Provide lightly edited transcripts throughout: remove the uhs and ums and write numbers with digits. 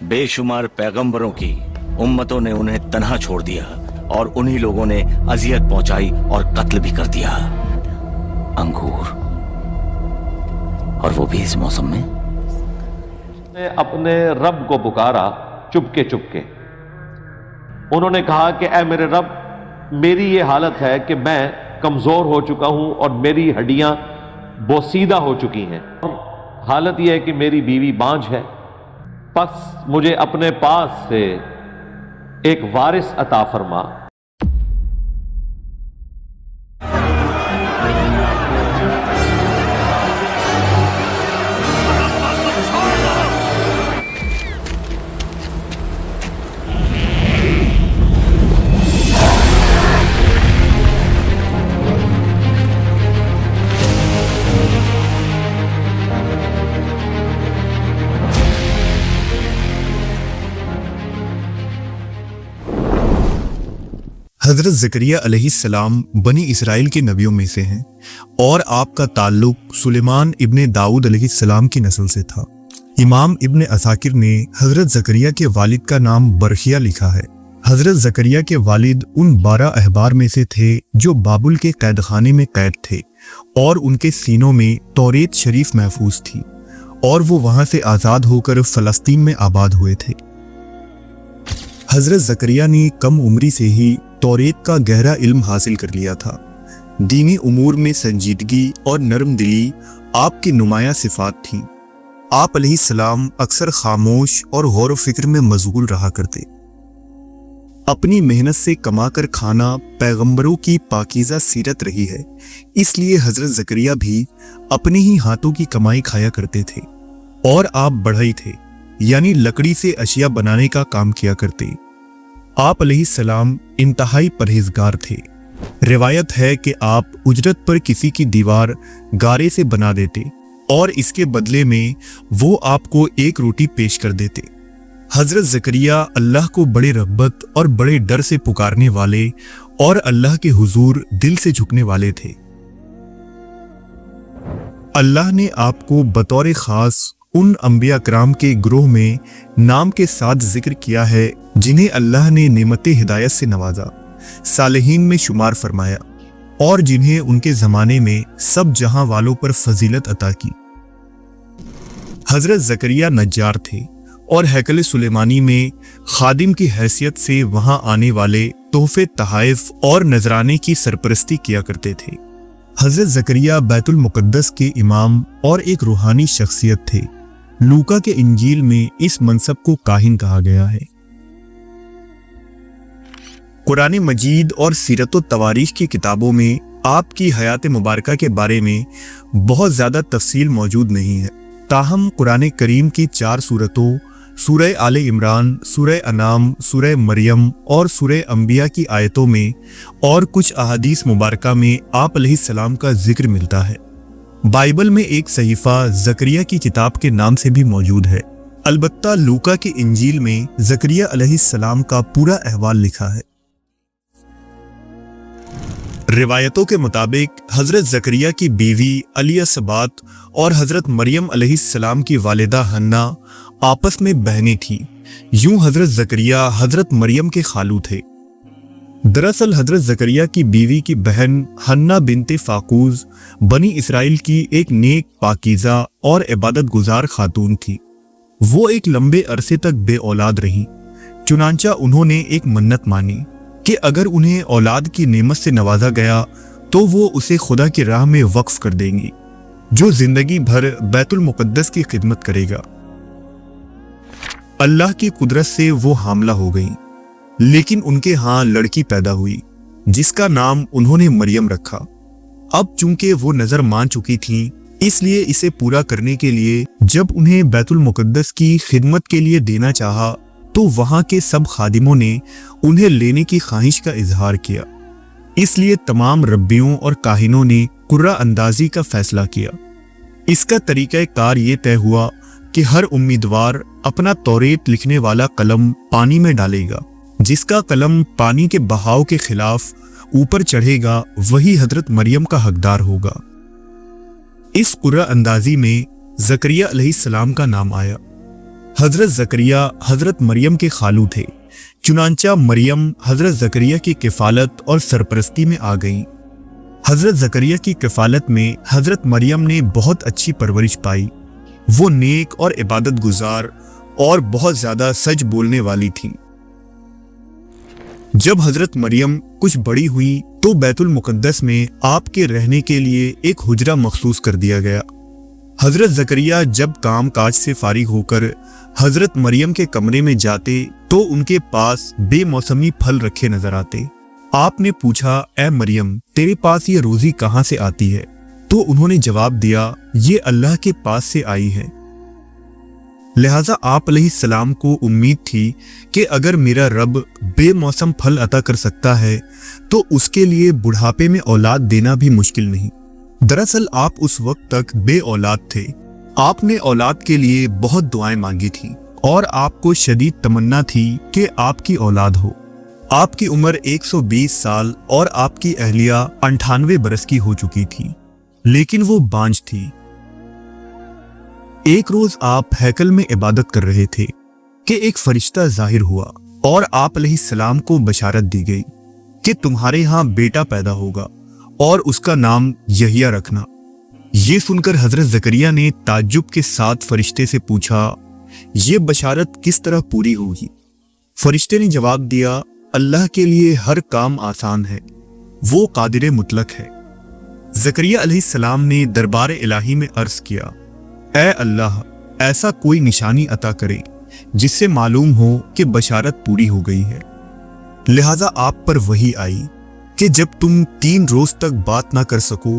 बेशुमार पैगंबरों की उम्मतों ने उन्हें तन्हा छोड़ दिया और उन्हीं लोगों ने अजियत पहुंचाई और कत्ल भी कर दिया। अंगूर, और वो भी इस मौसम में। ने अपने रब को पुकारा चुपके चुपके। उन्होंने कहा कि ऐ मेरे रब, मेरी ये हालत है कि मैं कमजोर हो चुका हूं और मेरी हड्डियां बोसीदा हो चुकी हैं। हालत यह है कि मेरी बीवी बांझ है, बस मुझे अपने पास से एक वारिस अता फरमा। हज़रत ज़करिया अलैहिस्सलाम बनी इसराइल के नबियों में से हैं और आपका ताल्लुक सुलेमान इब्ने दाऊद अलैहिस्सलाम की नस्ल से था। इमाम इब्ने असाकिर ने हज़रत ज़करिया के वालिद का नाम बरखिया लिखा है। हज़रत ज़करिया के वालिद उन 12 अहबार में से थे जो बाबुल के कैदखाने में कैद थे और उनके सीनों में तौरेत शरीफ महफूज थी और वो वहां से आज़ाद होकर फ़लस्तीन में आबाद हुए थे। हज़रत ज़करिया ने कम उम्री से ही तौरेत का गहरा इल्म हासिल कर लिया था। दीनी उमूर में संजीदगी और नरम दिली आपकी नुमाया सिफात थीं। आप अलैहिस्सलाम अक्सर खामोश और गौर व फिक्र में मशगूल रहा करते। अपनी मेहनत से कमाकर खाना पैगंबरों की पाकीज़ा सीरत रही है, इसलिए हज़रत ज़करिया भी अपने ही हाथों की कमाई खाया करते थे और आप बढ़ई थे, यानी लकड़ी से अशिया बनाने का काम किया करते। आप अलैहिस्सलाम इंतहाई परहेजगार थे। रिवायत है कि आप उजरत पर किसी की दीवार गारे से बना देते और इसके बदले में वो आपको एक रोटी पेश कर देते। हज़रत ज़करिया अल्लाह को बड़े रग़बत और बड़े डर से पुकारने वाले और अल्लाह के हुजूर दिल से झुकने वाले थे। अल्लाह ने आपको बतौर ख़ास उन अंबिया कराम के ग्रोह में नाम के साथ जिक्र किया है जिन्हें अल्लाह ने नेमत हिदायत से नवाजा, सालिहीन में शुमार फरमाया और जिन्हें उनके ज़माने में सब जहां वालों पर फजीलत अता की। हज़रत ज़करिया नज्जार थे और हैकल सुलेमानी में खादिम की हैसियत से वहां आने वाले तोहफे, तहाइफ और नजराने की सरपरस्ती किया करते थे। हज़रत ज़करिया बैतुल मुक़द्दस के इमाम और एक रूहानी शख्सियत थे। लूका के इंजील में इस मनसब को काहिन कहा गया है। कुरान मजीद और सीरत व तवारीख की किताबों में आपकी हयात मुबारका के बारे में बहुत ज़्यादा तफसील मौजूद नहीं है। ताहम कुरान करीम की 4 सूरतों सूरह आले इमरान, सूरह अनाम, सूरह मरियम और सूरह अंबिया की आयतों में और कुछ अहादीस मुबारका में आप अलैहिस्सलाम का जिक्र मिलता है। बाइबल में एक सहीफा ज़करिया की किताब के नाम से भी मौजूद है। अलबत्ता लूका के इंजील में ज़करिया अलैहिस्सलाम का पूरा अहवाल लिखा है। रिवायतों के मुताबिक हज़रत ज़करिया की बीवी अलियसबात और हज़रत मरियम अलैहिस्सलाम की वालिदा हन्ना आपस में बहनें थीं। यूं हज़रत ज़करिया हज़रत मरियम के खालू थे। दरअसल हज़रत ज़करिया की बीवी की बहन हन्ना बिनते फाकूज बनी इसराइल की एक नेक, पाकीज़ा और इबादत गुजार खातून थी। वो एक लंबे अरसे तक बे औलाद रहीं। चुनांचा उन्होंने एक मन्नत मानी कि अगर उन्हें औलाद की नेमत से नवाजा गया तो वो उसे खुदा की राह में वक्फ कर देंगी, जो जिंदगी भर बैतुल मुक़द्दस की खिदमत करेगा। अल्लाह की कुदरत से वो हामला हो गईं, लेकिन उनके यहाँ लड़की पैदा हुई जिसका नाम उन्होंने मरियम रखा। अब चूंकि वो नजर मान चुकी थीं, इसलिए इसे पूरा करने के लिए जब उन्हें बैतुल मुक़द्दस की खिदमत के लिए देना चाहा तो वहां के सब खादिमों ने उन्हें लेने की ख्वाहिश का इजहार किया। इसलिए तमाम रब्बियों और काहिनों ने कुर्रा अंदाजी का फैसला किया। इसका तरीका कार ये तय हुआ कि हर उम्मीदवार अपना तौरेत लिखने वाला कलम पानी में डालेगा। जिसका कलम पानी के बहाव के खिलाफ ऊपर चढ़ेगा वही हजरत मरियम का हकदार होगा। इस कुर्रा अंदाजी में ज़करिया अलैहिस्सलाम का नाम आया। हजरत जकरिया हजरत मरियम के खालू थे। चुनांचा मरियम हजरत जकरिया की किफालत और सरपरस्ती में आ गईं। हजरत जकरिया की किफालत में हजरत मरियम ने बहुत अच्छी परवरिश पाई। वो नेक और इबादत गुजार और बहुत ज्यादा सच बोलने वाली थीं। जब हजरत मरियम कुछ बड़ी हुई तो बैतुल मुकद्दस में आपके रहने के लिए एक हुजरा मखसूस कर दिया गया। हजरत जकरिया जब काम काज से फारिग होकर हजरत मरियम के कमरे में जाते तो उनके पास बेमौसमी फल रखे नजर आते। आपने पूछा, ए मरियम, तेरे पास ये रोजी कहाँ से आती है? तो उन्होंने जवाब दिया, ये अल्लाह के पास से आई है। लिहाजा आप अलैहिस्सलाम को उम्मीद थी कि अगर मेरा रब बेमौसम फल अता कर सकता है तो उसके लिए बुढ़ापे में औलाद देना भी मुश्किल नहीं। दरअसल आप उस वक्त तक बे औलाद थे। आपने औलाद के लिए बहुत दुआएं मांगी थी और आपको शदीद तमन्ना थी कि आपकी औलाद हो। आपकी उम्र 120 साल और आपकी अहलिया 98 बरस की हो चुकी थी, लेकिन वो बांझ थी। एक रोज आप हैकल में इबादत कर रहे थे कि एक फरिश्ता जाहिर हुआ और आप अलैहिस्सलाम को बशारत दी गई कि तुम्हारे यहाँ बेटा पैदा होगा और उसका नाम यहिया रखना। ये सुनकर हजरत जकरिया ने ताज्जुब के साथ फरिश्ते से पूछा, ये बशारत किस तरह पूरी होगी? फरिश्ते ने जवाब दिया, अल्लाह के लिए हर काम आसान है, वो कादिर मुतलक है। जकरिया अलैहिस्सलाम ने दरबार इलाही में अर्ज किया, ऐ अल्लाह, ऐसा कोई निशानी अता करे जिससे मालूम हो कि बशारत पूरी हो गई है। लिहाजा आप पर वही आई कि जब तुम 3 रोज तक बात ना कर सको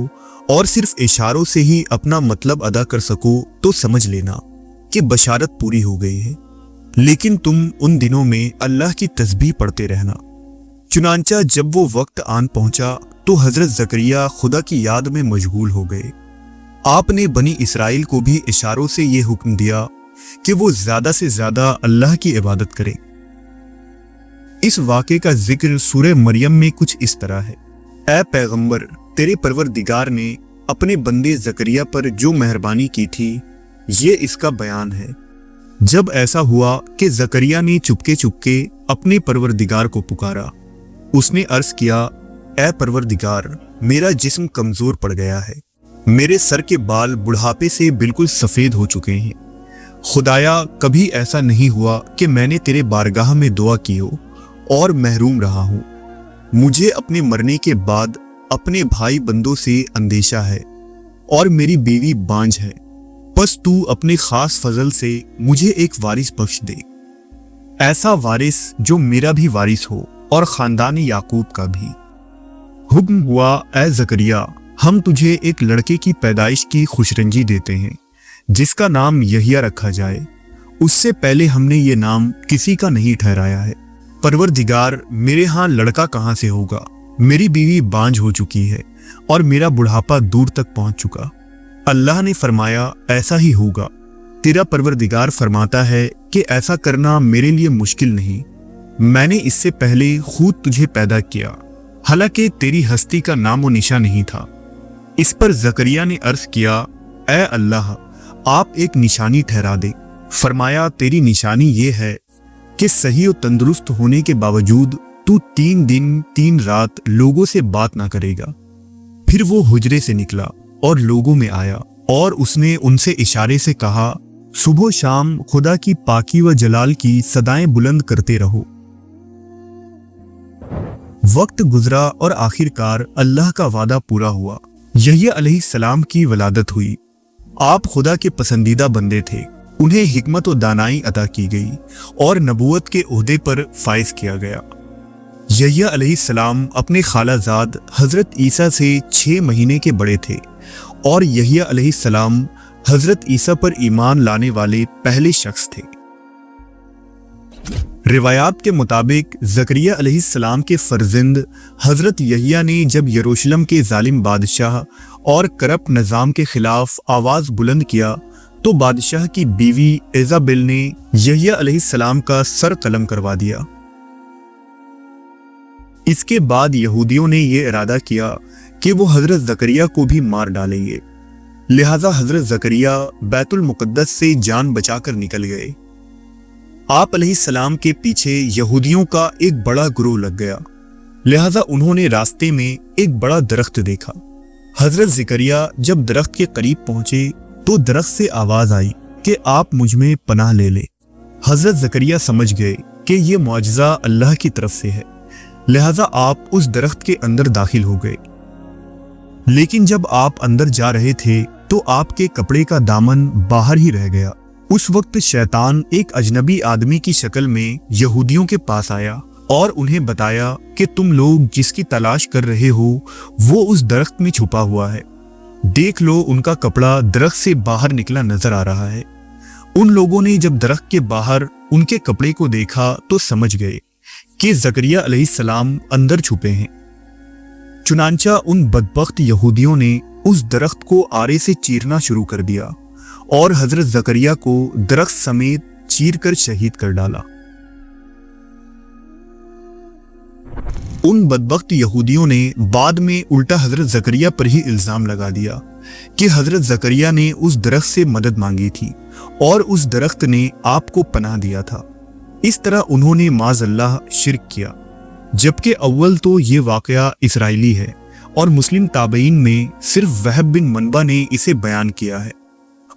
और सिर्फ इशारों से ही अपना मतलब अदा कर सको तो समझ लेना कि बशारत पूरी हो गई है। लेकिन तुम उन दिनों में अल्लाह की तस्बीह पढ़ते रहना। चुनांचा जब वो वक्त आन पहुंचा तो हजरत जकरिया खुदा की याद में मशगूल हो गए। आपने बनी इसराइल को भी इशारों से ये हुक्म दिया कि वो ज्यादा से ज्यादा अल्लाह की इबादत करें। इस वाक़े का जिक्र सूरह मरियम में कुछ इस तरह है, ऐ पैगंबर, तेरे परवरदिगार ने अपने बंदे जकरिया पर जो मेहरबानी की थी, ये इसका बयान है। जब ऐसा हुआ कि जकरिया ने चुपके चुपके अपने परवरदिगार को पुकारा, उसने अर्ज किया, ऐ परवरदिगार, मेरा जिस्म कमजोर पड़ गया है, मेरे सर के बाल बुढ़ापे से बिल्कुल सफेद हो चुके हैं। खुदाया, कभी ऐसा नहीं हुआ कि मैंने तेरे बारगाह में दुआ की हो और महरूम रहा हूं। मुझे अपने मरने के बाद अपने भाई बंदों से अंदेशा है और मेरी बीवी बांझ है। बस तू अपने खास फजल से मुझे एक वारिस बख्श दे, ऐसा वारिस जो मेरा भी वारिस हो और खानदान याकूब का भी। हुक्म हुआ, ऐ जकरिया, हम तुझे एक लड़के की पैदाइश की खुशरंजी देते हैं जिसका नाम यहिया रखा जाए। उससे पहले हमने ये नाम किसी का नहीं ठहराया है। परवरदिगार, मेरे यहाँ लड़का कहाँ से होगा? मेरी बीवी बांझ हो चुकी है और मेरा बुढ़ापा दूर तक पहुंच चुका। अल्लाह ने फरमाया, ऐसा ही होगा। तेरा परवरदिगार फरमाता है कि ऐसा करना मेरे लिए मुश्किल नहीं। मैंने इससे पहले खुद तुझे पैदा किया, हालांकि तेरी हस्ती का नामो निशा नहीं था। इस पर जकरिया ने अर्ज किया, ऐ अल्लाह, आप एक निशानी ठहरा दे। फरमाया, तेरी निशानी ये है कि सही और तंदुरुस्त होने के बावजूद तू 3 दिन 3 रात लोगों से बात ना करेगा। फिर वो हुजरे से निकला और लोगों में आया और उसने उनसे इशारे से कहा, सुबह शाम खुदा की पाकी व जलाल की सदाएं बुलंद करते रहो। वक्त गुजरा और आखिरकार अल्लाह का वादा पूरा हुआ। यहिया अलैहिस्सलाम की वलादत हुई। आप खुदा के पसंदीदा बंदे थे। उन्हें हिकमत और दानाई अता की गई और नबूवत के ओहदे पर फाइज किया गया। यहिया अलैहिस्सलाम अपने खालाजाद हजरत ईसा से 6 महीने के बड़े थे और यहिया अलैहिस्सलाम हजरत ईसा पर ईमान लाने वाले पहले शख्स थे। रिवायात के मुताबिक जकरिया अलैहिस्सलाम के फर्जंद हजरत यहिया ने जब यरूशलेम के जालिम बादशाह और करप्ट निज़ाम के खिलाफ आवाज बुलंद किया तो बादशाह की बीवी इजाबेल ने यहिया अलैहिस्सलाम का सर कलम करवा दिया। इसके बाद यहूदियों ने यह इरादा किया कि वो हजरत जकरिया को भी मार डालेंगे। लिहाजा हजरत जकरिया बैतुल मुकद्दस से जान बचाकर निकल गए आप अलैहिस्सलाम के पीछे यहूदियों का एक बड़ा ग्रोह लग गया, लिहाजा उन्होंने रास्ते में एक बड़ा दरख्त देखा। हजरत ज़करिया जब दरख्त के करीब पहुंचे तो दरख्त से आवाज आई कि आप मुझ में पनाह ले ले। हजरत ज़करिया समझ गए कि ये मुआजिज़ा अल्लाह की तरफ से है, लिहाजा आप उस दरख्त के अंदर दाखिल हो गए। लेकिन जब आप अंदर जा रहे थे तो आपके कपड़े का दामन बाहर ही रह गया। उस वक्त शैतान एक अजनबी आदमी की शक्ल में यहूदियों के पास आया और उन्हें बताया कि तुम लोग जिसकी तलाश कर रहे हो वो उस दरख्त में छुपा हुआ है। देख लो, उनका कपड़ा दरख्त से बाहर निकला नजर आ रहा है। उन लोगों ने जब दरख्त के बाहर उनके कपड़े को देखा तो समझ गए कि ज़करिया अलैहिस्सलाम अंदर छुपे हैं। चुनांचा उन बदबख्त यहूदियों ने उस दरख्त को आरे से चीरना शुरू कर दिया और हजरत ज़करिया को दरख्त समेत चीर कर शहीद कर डाला। उन बदबख्त यहूदियों ने बाद में उल्टा हजरत ज़करिया पर ही इल्जाम लगा दिया कि हजरत ज़करिया ने उस दरख्त से मदद मांगी थी और उस दरख्त ने आपको पनाह दिया था। इस तरह उन्होंने माज़अल्लाह शिर्क किया, जबकि अव्वल तो ये वाक़या इसराइली है और मुस्लिम ताबईन में सिर्फ वहब बिन मनबा ने इसे बयान किया है।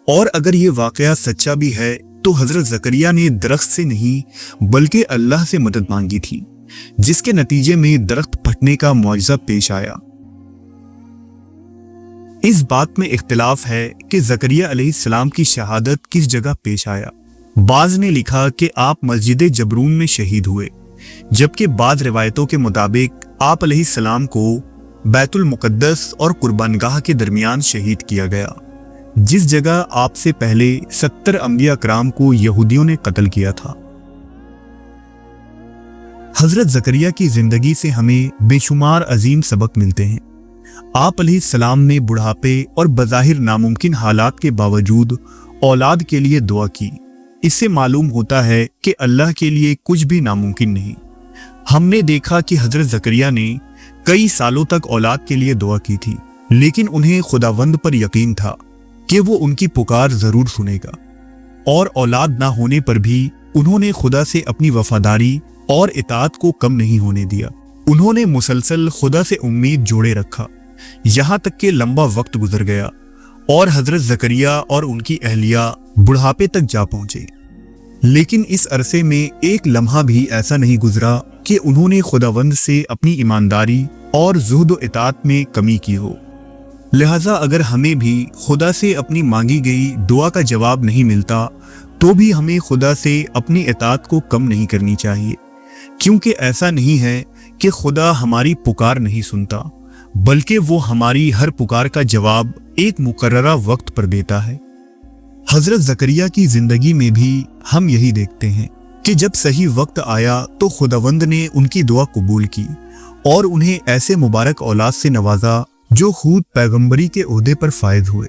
और अगर ये वाक़या सच्चा भी है तो हजरत ज़करिया ने दरख्त से नहीं बल्कि अल्लाह से मदद मांगी थी, जिसके नतीजे में दरख्त फटने का मुआजिज़ा पेश आया। इस बात में इख्तिलाफ है कि ज़करिया अलैहिस्सलाम की शहादत किस जगह पेश आया। बाज़ ने लिखा कि आप मस्जिद जबरून में शहीद हुए, जबकि बाद रिवायतों के मुताबिक आप अलैहिस्सलाम को बैतुल मुक़द्दस और कुर्बानगाह के दरमियान शहीद किया गया, जिस जगह आपसे पहले 70 अंबिया कराम को यहूदियों ने कत्ल किया था। हजरत ज़करिया की जिंदगी से हमें बेशुमार अजीम सबक मिलते हैं। आप अलैहिस्सलाम ने बुढ़ापे और बज़ाहिर नामुमकिन हालात के बावजूद औलाद के लिए दुआ की। इससे मालूम होता है कि अल्लाह के लिए कुछ भी नामुमकिन नहीं। हमने देखा कि हजरत ज़करिया ने कई सालों तक औलाद के लिए दुआ की थी, लेकिन उन्हें खुदावंद पर यकीन था कि वो उनकी पुकार जरूर सुनेगा, और औलाद ना होने पर भी उन्होंने खुदा से अपनी वफादारी और इताअत को कम नहीं होने दिया। उन्होंने मुसलसल खुदा से उम्मीद जोड़े रखा, यहाँ तक कि लंबा वक्त गुजर गया और हजरत ज़करिया और उनकी अहलिया बुढ़ापे तक जा पहुंचे। लेकिन इस अरसे में एक लम्हा भी ऐसा नहीं गुजरा कि उन्होंने खुदावंद से अपनी ईमानदारी और ज़ुहद व इताअत में कमी की हो। लिहाजा अगर हमें भी खुदा से अपनी मांगी गई दुआ का जवाब नहीं मिलता तो भी हमें खुदा से अपनी इताअत को कम नहीं करनी चाहिए, क्योंकि ऐसा नहीं है कि खुदा हमारी पुकार नहीं सुनता, बल्कि वो हमारी हर पुकार का जवाब एक मुकर्ररा वक्त पर देता है। हजरत ज़करिया की जिंदगी में भी हम यही देखते हैं कि जब सही वक्त आया तो खुदावंद ने उनकी दुआ कबूल की और उन्हें ऐसे मुबारक औलाद से नवाजा जो खुद पैगंबरी के ओहदे पर फायज हुए।